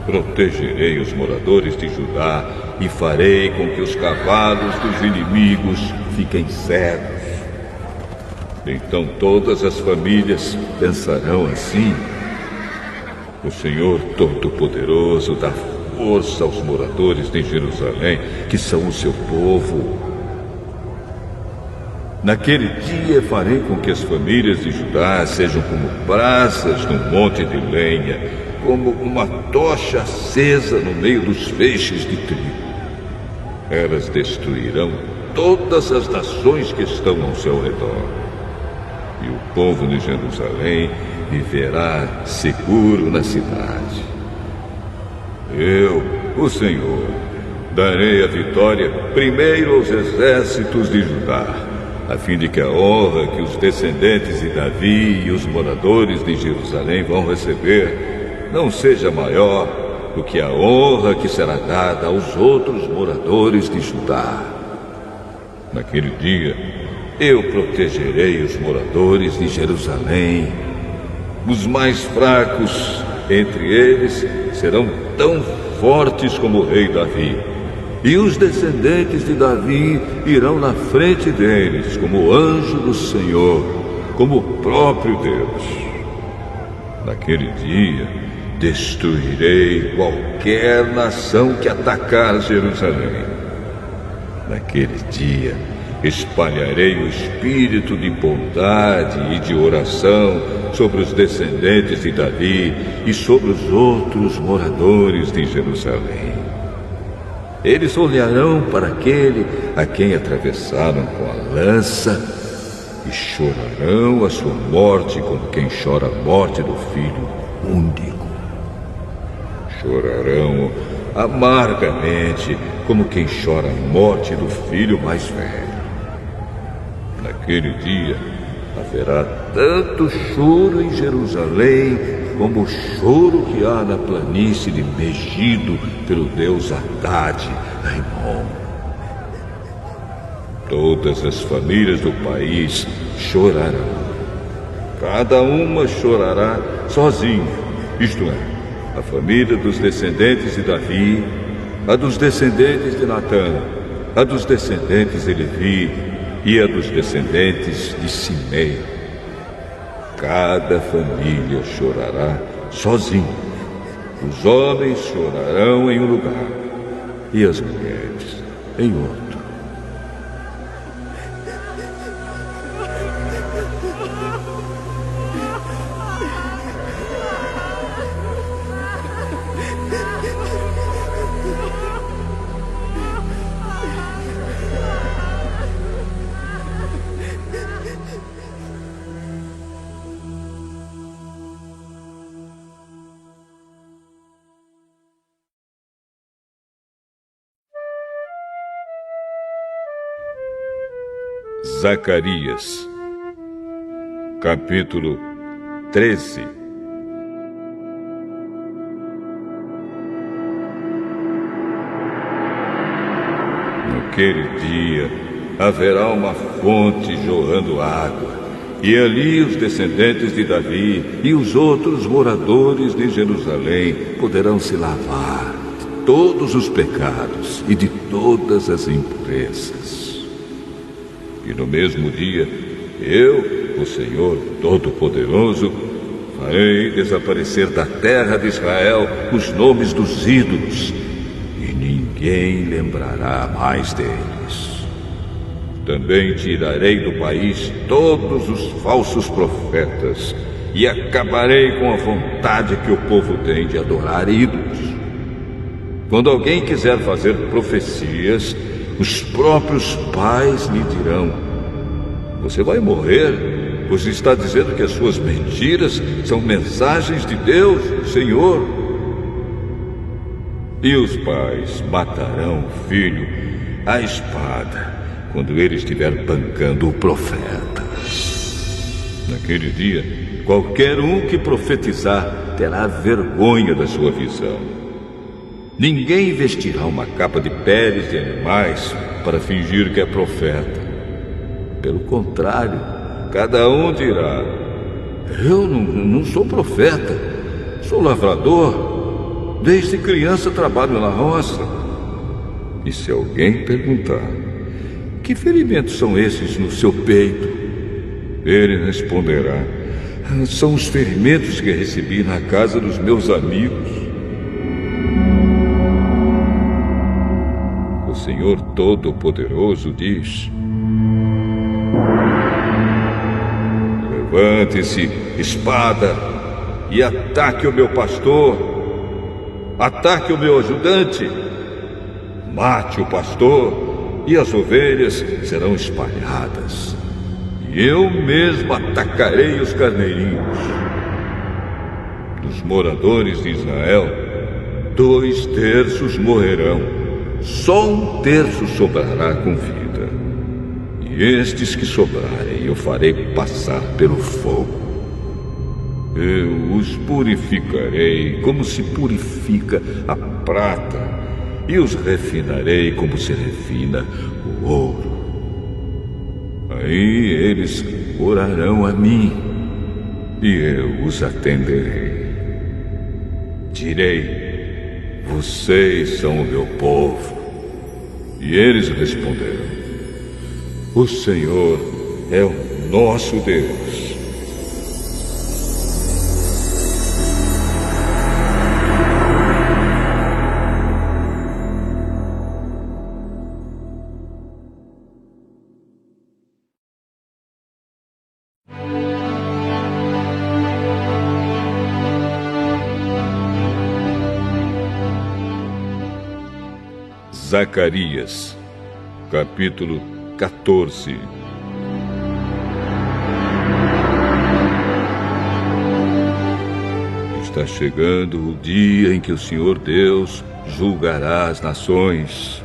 Protegerei os moradores de Judá e farei com que os cavalos dos inimigos fiquem cegos. Então todas as famílias pensarão assim: o Senhor Todo-Poderoso dá força aos moradores de Jerusalém, que são o seu povo. Naquele dia farei com que as famílias de Judá sejam como brasas num monte de lenha, como uma tocha acesa no meio dos feixes de trigo. Elas destruirão todas as nações que estão ao seu redor. E o povo de Jerusalém viverá seguro na cidade. Eu, o Senhor, darei a vitória primeiro aos exércitos de Judá, a fim de que a honra que os descendentes de Davi e os moradores de Jerusalém vão receber não seja maior do que a honra que será dada aos outros moradores de Judá. Naquele dia, eu protegerei os moradores de Jerusalém. Os mais fracos entre eles serão tão fortes como o rei Davi, e os descendentes de Davi irão na frente deles como o anjo do Senhor, como o próprio Deus. Naquele dia, destruirei qualquer nação que atacar Jerusalém. Naquele dia, espalharei o espírito de bondade e de oração sobre os descendentes de Davi e sobre os outros moradores de Jerusalém. Eles olharão para aquele a quem atravessaram com a lança e chorarão a sua morte como quem chora a morte do filho único. Chorarão amargamente como quem chora a morte do filho mais velho. Naquele dia haverá tanto choro em Jerusalém como o choro que há na planície de Megido pelo deus Haddad, Rimon. Todas as famílias do país chorarão. Cada uma chorará sozinha, isto é, a família dos descendentes de Davi, a dos descendentes de Natã, a dos descendentes de Levi e a dos descendentes de Simei. Cada família chorará sozinha. Os homens chorarão em um lugar e as mulheres em outro. Zacarias, capítulo 13. Naquele dia haverá uma fonte jorrando água, e ali os descendentes de Davi e os outros moradores de Jerusalém poderão se lavar de todos os pecados e de todas as impurezas. E no mesmo dia, eu, o Senhor Todo-Poderoso, farei desaparecer da terra de Israel os nomes dos ídolos, e ninguém lembrará mais deles. Também tirarei do país todos os falsos profetas, e acabarei com a vontade que o povo tem de adorar ídolos. Quando alguém quiser fazer profecias, os próprios pais lhe dirão: você vai morrer pois está dizendo que as suas mentiras são mensagens de Deus, Senhor. E os pais matarão o filho à espada quando ele estiver bancando o profeta. Naquele dia, qualquer um que profetizar terá vergonha da sua visão. Ninguém vestirá uma capa de peles de animais para fingir que é profeta. Pelo contrário, cada um dirá: eu não sou profeta, sou lavrador. Desde criança trabalho na roça. E se alguém perguntar: que ferimentos são esses no seu peito? Ele responderá: são os ferimentos que recebi na casa dos meus amigos. O Senhor Todo-Poderoso diz: levante-se, espada, e ataque o meu pastor. Ataque o meu ajudante. Mate o pastor, e as ovelhas serão espalhadas. E eu mesmo atacarei os carneirinhos. Dos moradores de Israel, 2/3 morrerão. Só 1/3 sobrará com vida. E estes que sobrarem eu farei passar pelo fogo. Eu os purificarei como se purifica a prata, e os refinarei como se refina o ouro. Aí eles orarão a mim, e eu os atenderei. Direi: vocês são o meu povo. E eles responderão: o Senhor é o nosso Deus. Zacarias, capítulo 14. Está chegando o dia em que o Senhor Deus julgará as nações.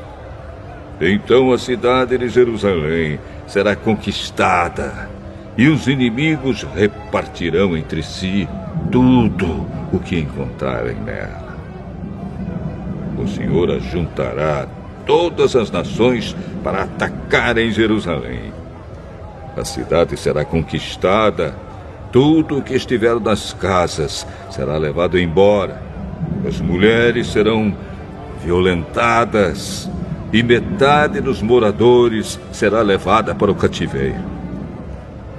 Então a cidade de Jerusalém será conquistada, e os inimigos repartirão entre si tudo o que encontrarem nela. O Senhor ajuntará todas as nações para atacarem Jerusalém. A cidade será conquistada, tudo o que estiver nas casas será levado embora. As mulheres serão violentadas, e metade dos moradores será levada para o cativeiro.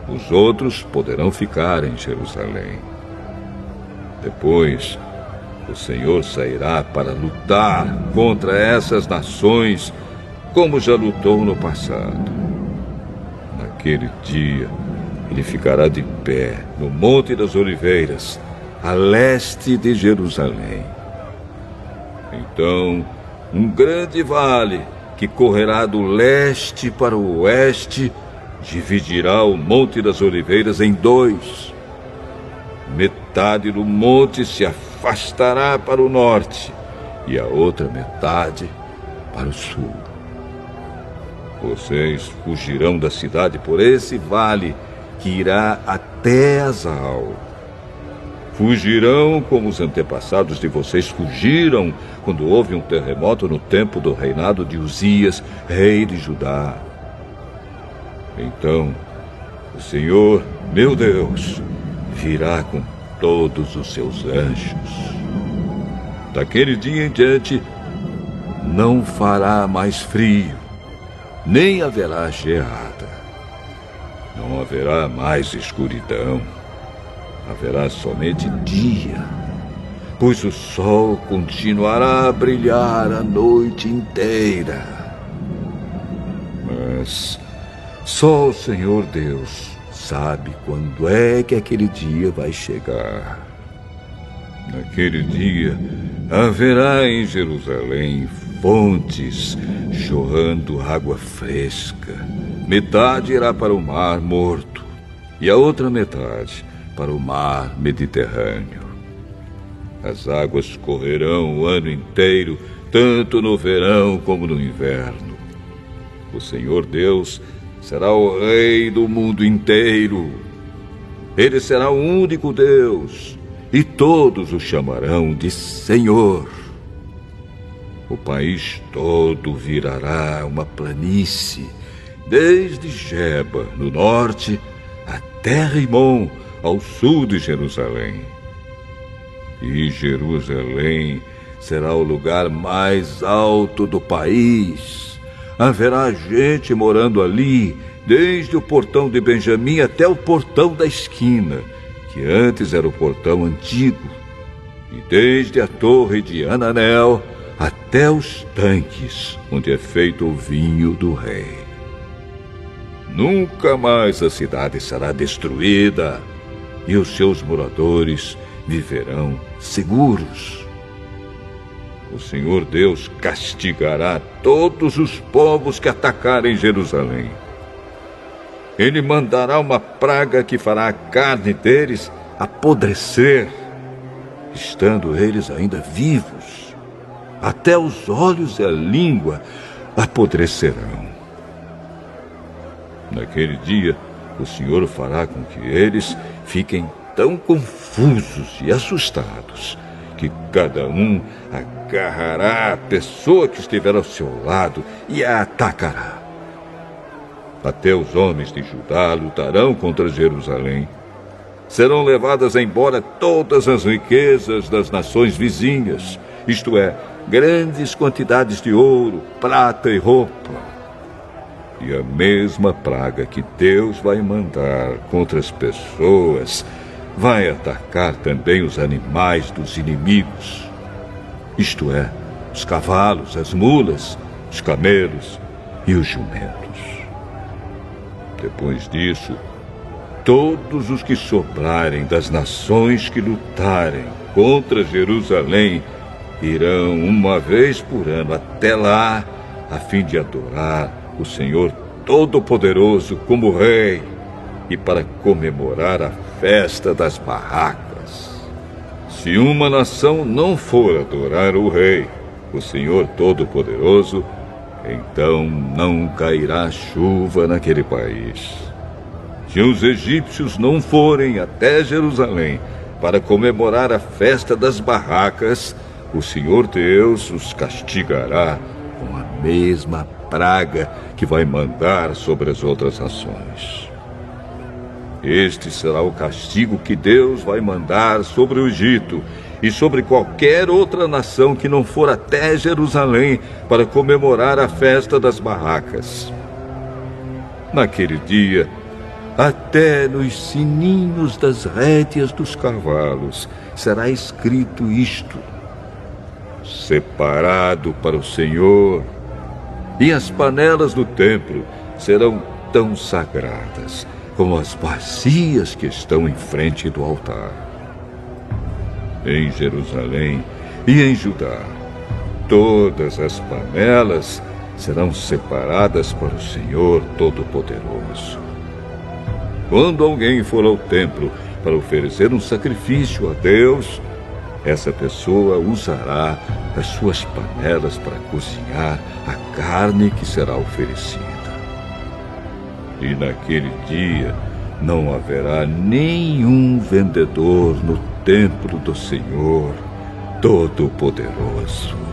Os outros poderão ficar em Jerusalém. Depois, o Senhor sairá para lutar contra essas nações, como já lutou no passado. Naquele dia, ele ficará de pé no Monte das Oliveiras, a leste de Jerusalém. Então, um grande vale que correrá do leste para o oeste dividirá o Monte das Oliveiras em 2. Metade do monte se afastará para o norte e a outra metade para o sul. Vocês fugirão da cidade por esse vale que irá até Azal. Fugirão como os antepassados de vocês fugiram quando houve um terremoto no tempo do reinado de Uzias, rei de Judá. Então, o Senhor, meu Deus, virá com todos os seus anjos. Daquele dia em diante, não fará mais frio, nem haverá geada. Não haverá mais escuridão. Haverá somente dia, pois o sol continuará a brilhar a noite inteira. Mas só o Senhor Deus sabe quando é que aquele dia vai chegar. Naquele dia, haverá em Jerusalém fontes jorrando água fresca. Metade irá para o mar morto e a outra metade para o mar Mediterrâneo. As águas correrão o ano inteiro, tanto no verão como no inverno. O Senhor Deus será o Rei do mundo inteiro. Ele será o único Deus, e todos o chamarão de Senhor. O país todo virará uma planície, desde Geba, no norte, até Rimon, ao sul de Jerusalém. E Jerusalém será o lugar mais alto do país. Haverá gente morando ali, desde o portão de Benjamim até o portão da esquina, que antes era o portão antigo, e desde a torre de Ananel até os tanques, onde é feito o vinho do rei. Nunca mais a cidade será destruída, e os seus moradores viverão seguros. O Senhor Deus castigará todos os povos que atacarem Jerusalém. Ele mandará uma praga que fará a carne deles apodrecer, estando eles ainda vivos. Até os olhos e a língua apodrecerão. Naquele dia, o Senhor fará com que eles fiquem tão confusos e assustados que cada um agarrará a pessoa que estiver ao seu lado e a atacará. Até os homens de Judá lutarão contra Jerusalém. Serão levadas embora todas as riquezas das nações vizinhas, isto é, grandes quantidades de ouro, prata e roupa. E a mesma praga que Deus vai mandar contra as pessoas vai atacar também os animais dos inimigos, isto é, os cavalos, as mulas, os camelos e os jumentos. Depois disso, todos os que sobrarem das nações que lutarem contra Jerusalém irão uma vez por ano até lá, a fim de adorar o Senhor Todo-Poderoso como Rei e para comemorar a festa das barracas. Se uma nação não for adorar o Rei, o Senhor Todo-Poderoso, então não cairá chuva naquele país. Se os egípcios não forem até Jerusalém para comemorar a festa das barracas, o Senhor Deus os castigará com a mesma praga que vai mandar sobre as outras nações. Este será o castigo que Deus vai mandar sobre o Egito e sobre qualquer outra nação que não for até Jerusalém para comemorar a festa das barracas. Naquele dia, até nos sininhos das rédeas dos cavalos será escrito isto: separado para o Senhor. E as panelas do templo serão tão sagradas como as bacias que estão em frente do altar. Em Jerusalém e em Judá, todas as panelas serão separadas para o Senhor Todo-Poderoso. Quando alguém for ao templo para oferecer um sacrifício a Deus, essa pessoa usará as suas panelas para cozinhar a carne que será oferecida. E naquele dia não haverá nenhum vendedor no templo do Senhor Todo-Poderoso.